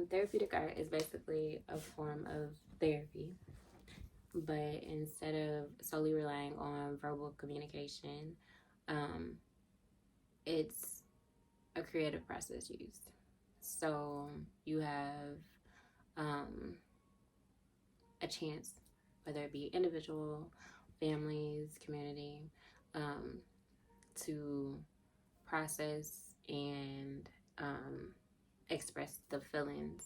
Therapeutic art is basically a form of therapy, but instead of solely relying on verbal communication, um, it's a creative process used. So you have a chance, whether it be individual, families, community, um, to process and express the feelings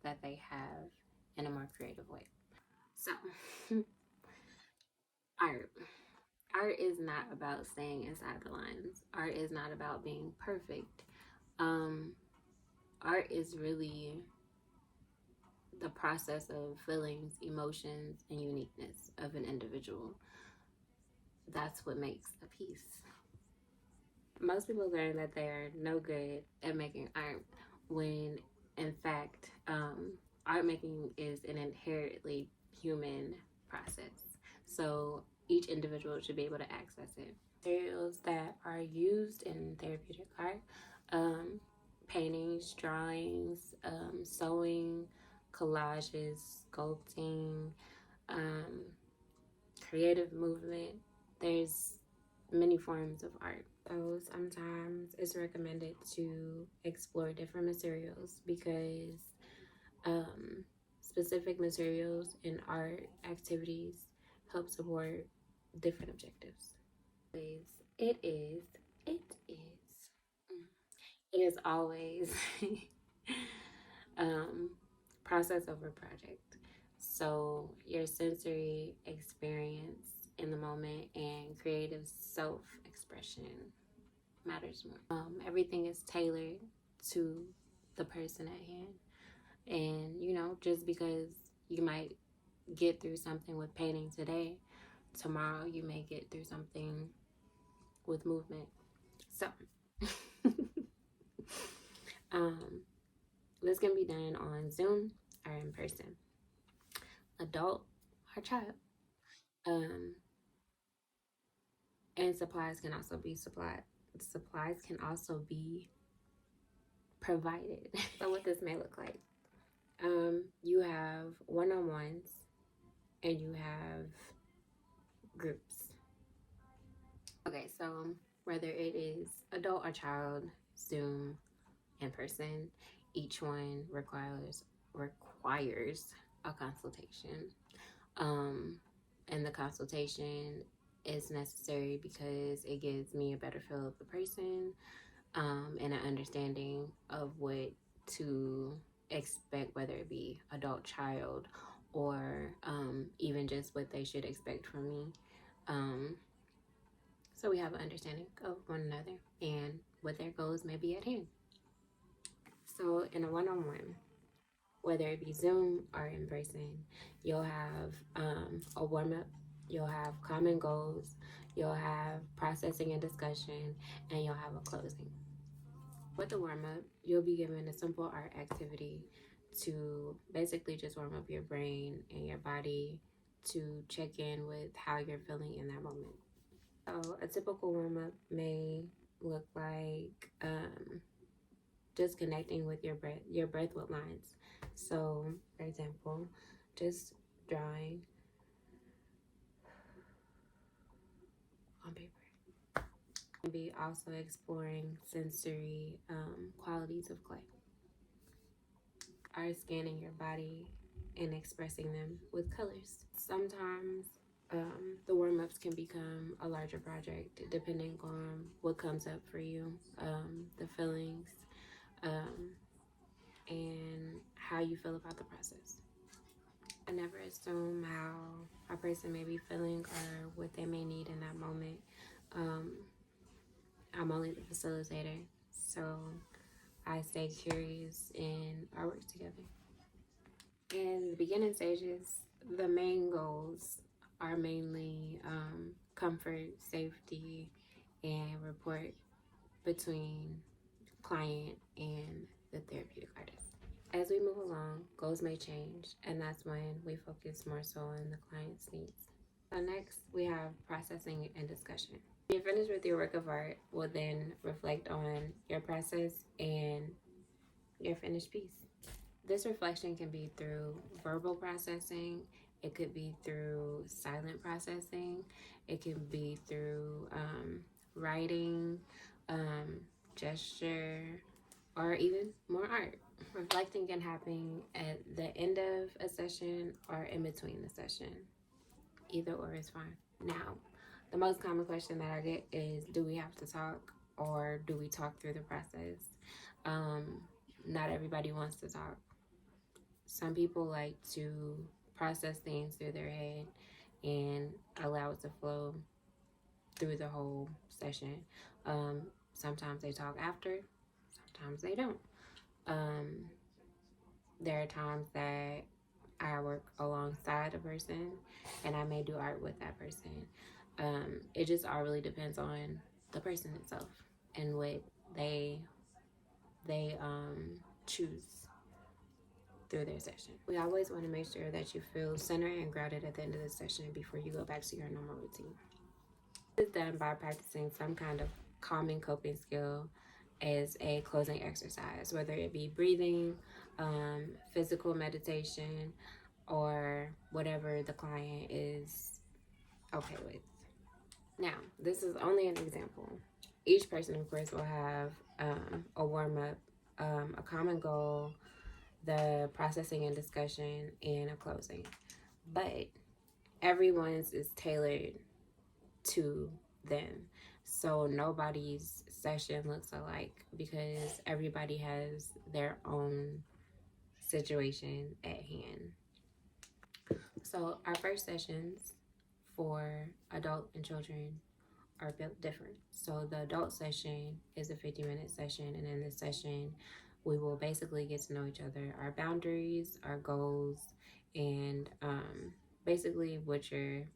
that they have in a more creative way. So, art. Art is not about staying inside the lines. Art is not about being perfect. Um, Art is really the process of feelings, emotions, and uniqueness of an individual. That's what makes a piece. Most people learn that they're no good at making art when, in fact, art making is an inherently human process. So each individual should be able to access it. Materials that are used in therapeutic art: paintings, drawings, sewing, collages, sculpting, um, creative movement. There's many forms of art. So sometimes it's recommended to explore different materials because specific materials in art activities help support different objectives. It is, it is, it is always um, process over project. So your sensory experience in the moment and creative self-expression matters more. Everything is tailored to the person at hand. And, you know, just because you might get through something with painting today, tomorrow you may get through something with movement. So, this can be done on Zoom or in person, adult or child. And supplies can also be supplied. Supplies can also be provided. So what this may look like. You have one-on-ones and you have groups. Okay, so whether it is adult or child, Zoom, in person, each one requires a consultation. And the consultation is necessary because it gives me a better feel of the person, and an understanding of what to expect, whether it be adult, child, or even just what they should expect from me. So we have an understanding of one another and what their goals may be at hand. So in a one-on-one, whether it be Zoom or in person, you'll have a warm-up, you'll have common goals, you'll have processing and discussion, and you'll have a closing. With the warm-up, you'll be given a simple art activity to basically just warm up your brain and your body to check in with how you're feeling in that moment. So a typical warm-up may look like just connecting with your breath with lines. So, for example, just drawing on paper. And be also exploring sensory qualities of clay. Are scanning your body and expressing them with colors. Sometimes the warm-ups can become a larger project depending on what comes up for you, the feelings, and how you feel about the process. I never assume how a person may be feeling or what they may need in that moment. I'm only the facilitator, so I stay curious and I work together. In the beginning stages, the main goals are mainly comfort, safety, and rapport between client and the therapeutic artist. As we move along, goals may change, and that's when we focus more so on the client's needs. So next, we have processing and discussion. When you're finished with your work of art, we'll then reflect on your process and your finished piece. This reflection can be through verbal processing, it could be through silent processing, it can be through writing, um, gesture, or even more art. Reflecting can happen at the end of a session or in between the session. Either or is fine. Now, the most common question that I get is, do we have to talk or do we talk through the process? Not everybody wants to talk. Some people like to process things through their head and allow it to flow through the whole session. Sometimes they talk after, sometimes they don't. There are times that I work alongside a person and I may do art with that person. It just all really depends on the person itself and what they choose through their session. We always want to make sure that you feel centered and grounded at the end of the session before you go back to your normal routine. This is done by practicing some kind of calming coping skill as a closing exercise, whether it be breathing, physical meditation, or whatever the client is okay with. Now, this is only an example. Each person, of course, will have a warm-up, a common goal, the processing and discussion, and a closing. But everyone's is tailored to them. So nobody's session looks alike because everybody has their own situation at hand. So our first sessions for adult and children are built different. So the adult session is a 50-minute session, and in this session we will basically get to know each other, our boundaries, our goals, and basically what your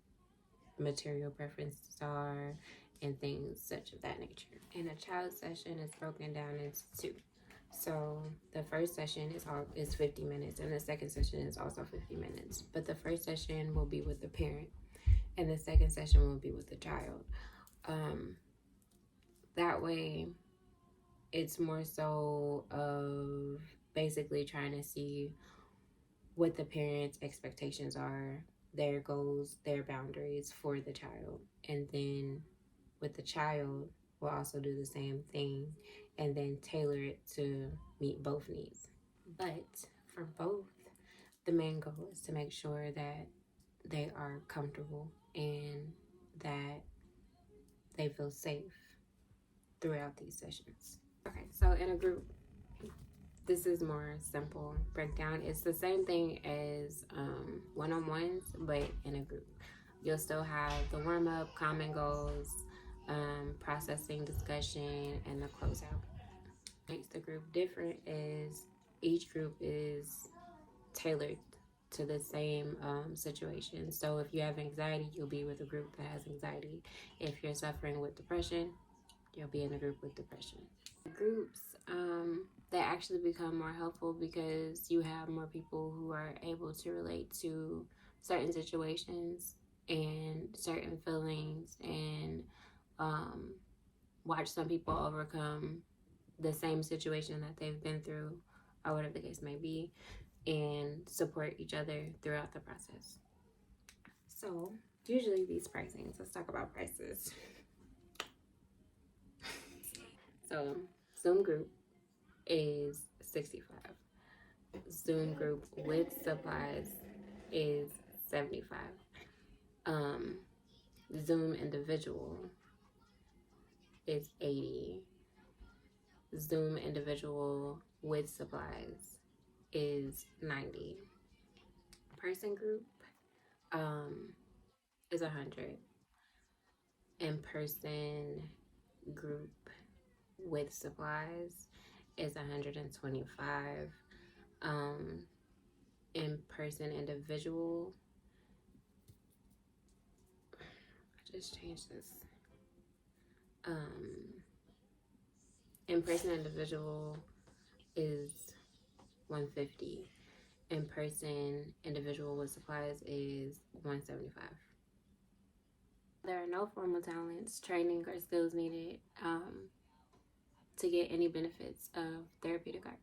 material preferences are and things such of that nature. And a child session is broken down into two. So the first session is 50 minutes and the second session is also 50 minutes. But the first session will be with the parent and the second session will be with the child. That way it's more so of basically trying to see what the parents' expectations are, their goals, their boundaries for the child. And then with the child, we'll also do the same thing and then tailor it to meet both needs. But for both, the main goal is to make sure that they are comfortable and that they feel safe throughout these sessions. Okay, so in a group, this is more simple breakdown. It's the same thing as one-on-ones, but in a group. You'll still have the warm-up, common goals, processing, discussion, and the closeout. What makes the group different is each group is tailored to the same situation. So if you have anxiety, you'll be with a group that has anxiety. If you're suffering with depression, you'll be in a group with depression. Groups they actually become more helpful because you have more people who are able to relate to certain situations and certain feelings and watch some people overcome the same situation that they've been through or whatever the case may be and support each other throughout the process. So usually these pricings, let's talk about prices. So Zoom group is $65. Zoom group with supplies is $75. Zoom individual is $80. Zoom individual with supplies is $90. Person group is $100. In-person group with supplies is $125. In-person individual, I just changed this. In-person individual is $150. In-person individual with supplies is $175. There are no formal talents, training, or skills needed to get any benefits of therapeutic art.